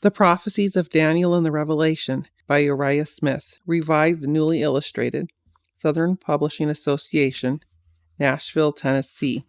The Prophecies of Daniel and the Revelation by Uriah Smith, revised and newly illustrated. Southern Publishing Association, Nashville, Tennessee.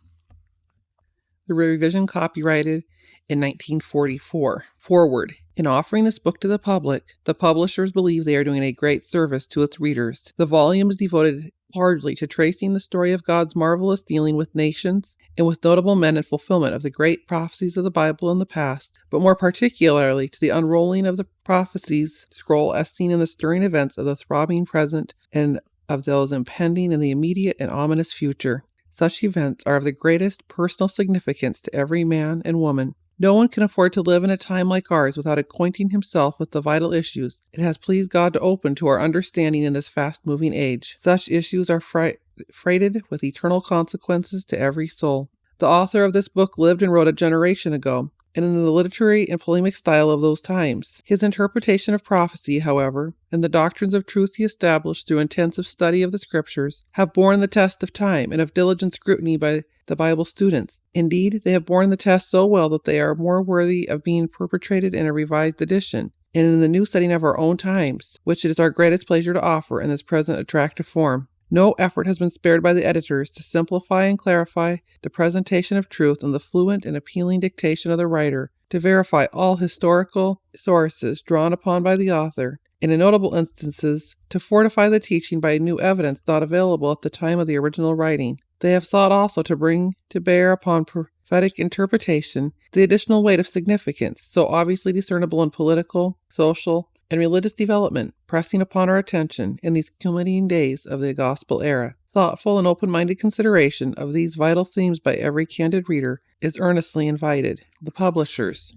The revision copyrighted in 1944. Forward. In offering this book to the public, the publishers believe they are doing a great service to its readers. The volume is devoted largely to tracing the story of God's marvelous dealing with nations and with notable men in fulfillment of the great prophecies of the Bible in the past, but more particularly to the unrolling of the prophecies scroll as seen in the stirring events of the throbbing present and of those impending in the immediate and ominous future. Such events are of the greatest personal significance to every man and woman. No one can afford to live in a time like ours without acquainting himself with the vital issues it has pleased God to open to our understanding in this fast-moving age. Such issues are freighted with eternal consequences to every soul. The author of this book lived and wrote a generation ago, and in the literary and polemic style of those times. His interpretation of prophecy, however, and the doctrines of truth he established through intensive study of the Scriptures, have borne the test of time and of diligent scrutiny by the Bible students. Indeed, they have borne the test so well that they are more worthy of being perpetrated in a revised edition, and in the new setting of our own times, which it is our greatest pleasure to offer in this present attractive form. No effort has been spared by the editors to simplify and clarify the presentation of truth in the fluent and appealing dictation of the writer, to verify all historical sources drawn upon by the author, and in notable instances, to fortify the teaching by new evidence not available at the time of the original writing. They have sought also to bring to bear upon prophetic interpretation the additional weight of significance, so obviously discernible in political, social, and religious development, pressing upon our attention in these culminating days of the gospel era. Thoughtful and open-minded consideration of these vital themes by every candid reader is earnestly invited. The publishers.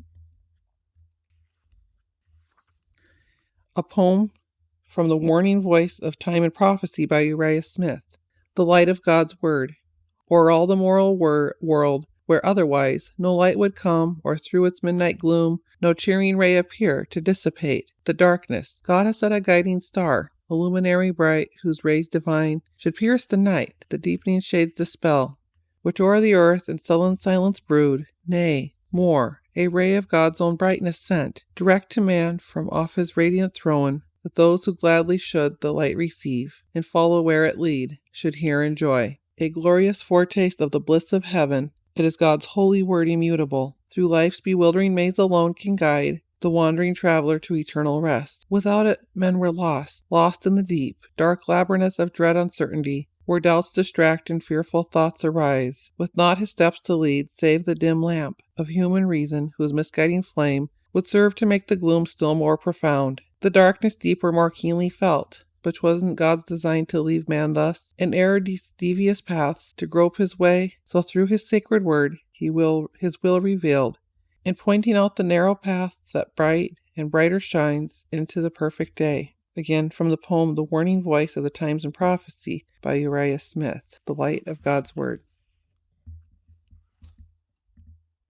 A poem from the warning voice of time and prophecy by Uriah Smith. The light of God's word. O'er all the moral world, where otherwise no light would come, or through its midnight gloom no cheering ray appear to dissipate the darkness, God has set a guiding star, a luminary bright, whose rays divine should pierce the night, the deepening shades dispel, which o'er the earth in sullen silence brood. Nay, more, a ray of God's own brightness sent, direct to man from off his radiant throne, that those who gladly should the light receive, and follow where it lead, should hear and joy. A glorious foretaste of the bliss of heaven, it is God's holy word immutable, through life's bewildering maze alone can guide the wandering traveler to eternal rest. Without it, men were lost in the deep, dark labyrinth of dread uncertainty, where doubts distract and fearful thoughts arise, with naught his steps to lead, save the dim lamp of human reason, whose misguiding flame would serve to make the gloom still more profound, the darkness deeper, more keenly felt. But 'twasn't God's design to leave man thus, in error devious paths, to grope his way, so through his sacred word his will revealed, in pointing out the narrow path that bright and brighter shines into the perfect day. Again, from the poem The Warning Voice of the Times and Prophecy by Uriah Smith, The Light of God's Word.